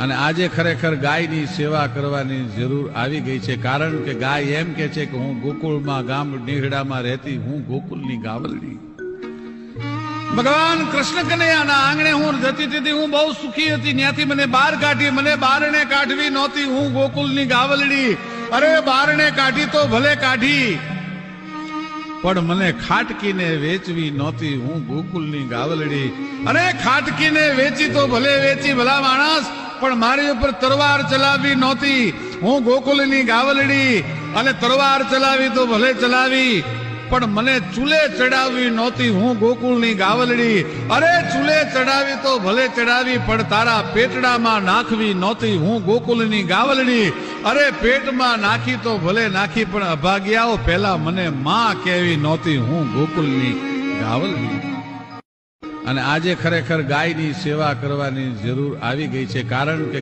અને આજે ખરેખર ગાયની સેવા કરવાની જરૂર આવી ગઈ છે, કારણ કે ગાય એમ કે છે કે હું ગોકુળમાં ગામ નીહડામાં રહેતી, હું ગોકુળની ગાવલડી. ભગવાન કૃષ્ણ કનૈયાના આંગણે હું જતી હતી, હું બહુ સુખી હતી. ત્યાંથી મને બહાર કાઢી, મને બારણે કાઢવી નહોતી, હું ગોકુળની ગાવલડી. અરે બારણે કાઢી તો ભલે કાઢી, પણ મને ખાટકીને વેચવી નહોતી, હું ગોકુળની ગાવલડી. અરે ખાટકીને વેચી તો ભલે વેચી ભલા માણસ, પણ મારી ઉપર તરવાર ચલાવવી નહોતી, હું ગોકુળની ગાવલડી. અને તરવાર ચલાવી તો ભલે ચલાવી, પણ મને ચૂલે ચડાવવી નહોતી, હું ગોકુળની ગાવલડી. અરે ચૂલે ચડાવી તો ભલે ચડાવી, પણ તારા પેટડામાં નાખવી નહોતી, હું ગોકુળની ગાવલડી. અરે પેટમાં નાખી તો ભલે નાખી, પણ અભાગ્યાઓ પહેલા મને માં કહેવી નહોતી, હું ગોકુળની ગાવલડી. અને આજે ખરેખર ગાયની સેવા કરવાની જરૂર આવી ગઈ છે, કારણ કે